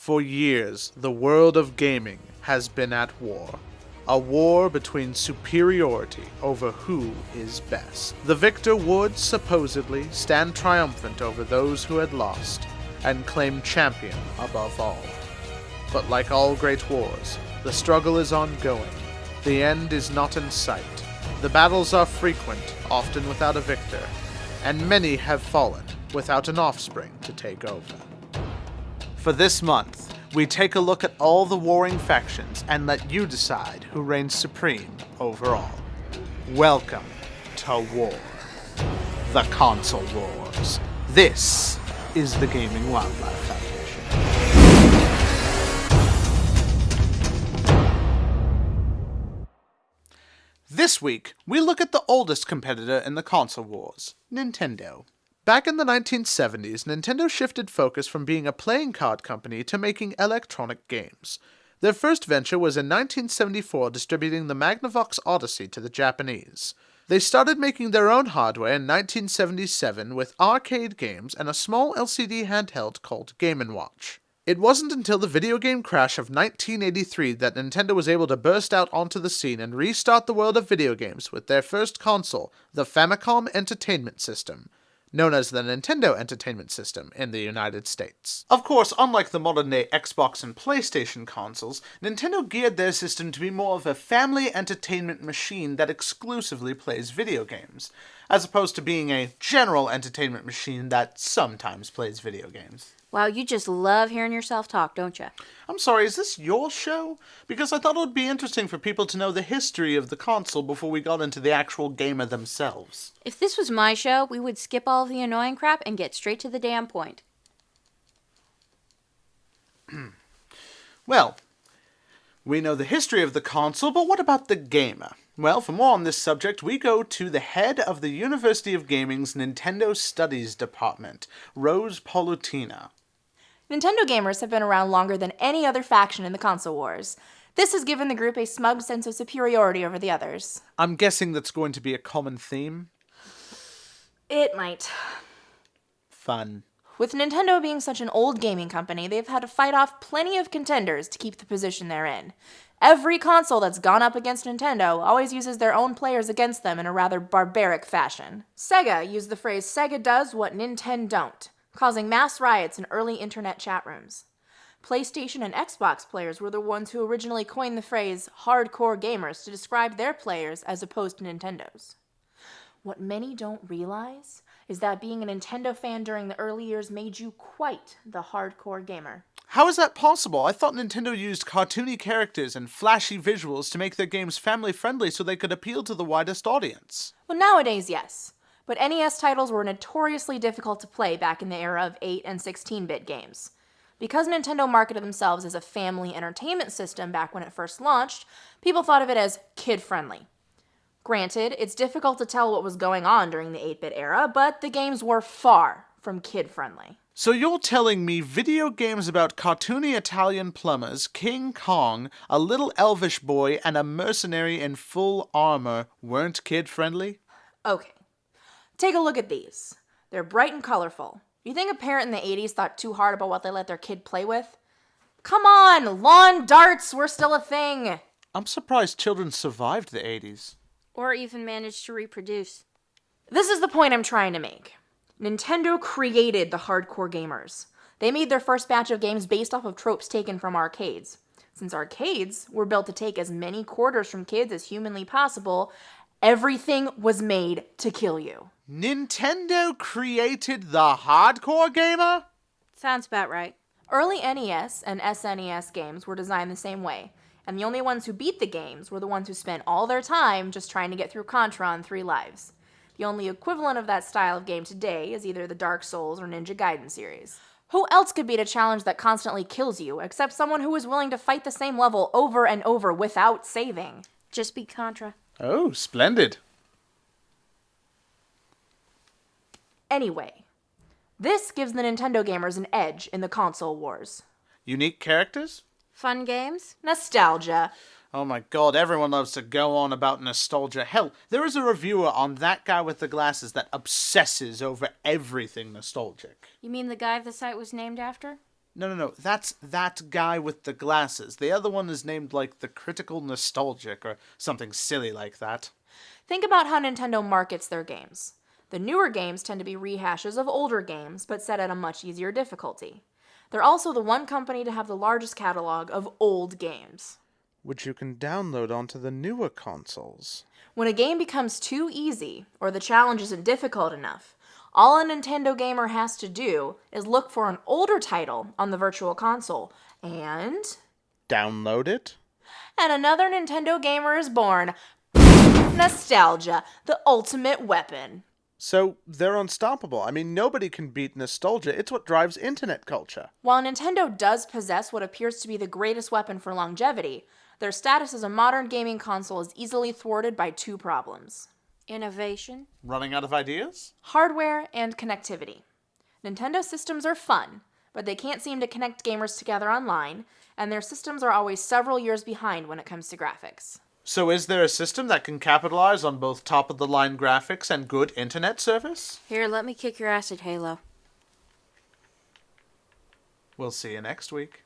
For years, the world of gaming has been at war. A war between superiority over who is best. The victor would, supposedly, stand triumphant over those who had lost, and claim champion above all. But like all great wars, the struggle is ongoing. The end is not in sight. The battles are frequent, often without a victor, and many have fallen without an offspring to take over. For this month, we take a look at all the warring factions and let you decide who reigns supreme overall. Welcome to War. The Console Wars. This is the Gaming Wildlife Foundation. This week, we look at the oldest competitor in the console wars, Nintendo. Back in the 1970s, Nintendo shifted focus from being a playing card company to making electronic games. Their first venture was in 1974 distributing the Magnavox Odyssey to the Japanese. They started making their own hardware in 1977 with arcade games and a small LCD handheld called Game & Watch. It wasn't until the video game crash of 1983 that Nintendo was able to burst out onto the scene and restart the world of video games with their first console, the Famicom Entertainment System, known as the Nintendo Entertainment System in the United States. Of course, unlike the modern-day Xbox and PlayStation consoles, Nintendo geared their system to be more of a family entertainment machine that exclusively plays video games, as opposed to being a general entertainment machine that sometimes plays video games. Wow, you just love hearing yourself talk, don't you? I'm sorry, is this your show? Because I thought it would be interesting for people to know the history of the console before we got into the actual gamer themselves. If this was my show, we would skip all of the annoying crap and get straight to the damn point. Well, we know the history of the console, but what about the gamer? Well, for more on this subject, we go to the head of the University of Gaming's Nintendo Studies Department, Rose Polutina. Nintendo gamers have been around longer than any other faction in the console wars. This has given the group a smug sense of superiority over the others. I'm guessing that's going to be a common theme. It might. Fun. With Nintendo being such an old gaming company, they've had to fight off plenty of contenders to keep the position they're in. Every console that's gone up against Nintendo always uses their own players against them in a rather barbaric fashion. Sega used the phrase "Sega does what Nintendo don't," causing mass riots in early internet chat rooms. PlayStation and Xbox players were the ones who originally coined the phrase hardcore gamers to describe their players as opposed to Nintendo's. What many don't realize is that being a Nintendo fan during the early years made you quite the hardcore gamer. How is that possible? I thought Nintendo used cartoony characters and flashy visuals to make their games family-friendly so they could appeal to the widest audience. Well, nowadays, yes. But NES titles were notoriously difficult to play back in the era of 8 and 16-bit games. Because Nintendo marketed themselves as a family entertainment system back when it first launched, people thought of it as kid-friendly. Granted, it's difficult to tell what was going on during the 8-bit era, but the games were far from kid-friendly. So you're telling me video games about cartoony Italian plumbers, King Kong, a little elvish boy, and a mercenary in full armor weren't kid-friendly? Okay. Take a look at these. They're bright and colorful. You think a parent in the 80s thought too hard about what they let their kid play with? Come on! Lawn darts were still a thing! I'm surprised children survived the 80s. Or even managed to reproduce. This is the point I'm trying to make. Nintendo created the hardcore gamers. They made their first batch of games based off of tropes taken from arcades. Since arcades were built to take as many quarters from kids as humanly possible, everything was made to kill you. Nintendo created the hardcore gamer? Sounds about right. Early NES and SNES games were designed the same way, and the only ones who beat the games were the ones who spent all their time just trying to get through Contra on 3 lives. The only equivalent of that style of game today is either the Dark Souls or Ninja Gaiden series. Who else could beat a challenge that constantly kills you, except someone who is willing to fight the same level over and over without saving? Just beat Contra. Oh, splendid. Anyway, this gives the Nintendo gamers an edge in the console wars. Unique characters? Fun games? Nostalgia. Oh my god, everyone loves to go on about nostalgia. Hell, there is a reviewer on That Guy with the Glasses that obsesses over everything nostalgic. You mean the guy the site was named after? No. That's that guy with the glasses. The other one is named like the Critical Nostalgic or something silly like that. Think about how Nintendo markets their games. The newer games tend to be rehashes of older games, but set at a much easier difficulty. They're also the one company to have the largest catalog of old games. Which you can download onto the newer consoles. When a game becomes too easy, or the challenge isn't difficult enough, all a Nintendo gamer has to do is look for an older title on the Virtual Console, and Download it? another Nintendo gamer is born. Nostalgia, the ultimate weapon. So they're unstoppable. I mean, nobody can beat nostalgia. It's what drives internet culture. While Nintendo does possess what appears to be the greatest weapon for longevity, their status as a modern gaming console is easily thwarted by two problems: Innovation. Running out of ideas? hardware and connectivity. Nintendo systems are fun, but they can't seem to connect gamers together online, and their systems are always several years behind when it comes to graphics. So is there a system that can capitalize on both top-of-the-line graphics and good internet service? Here, let me kick your acid, Halo. We'll see you next week.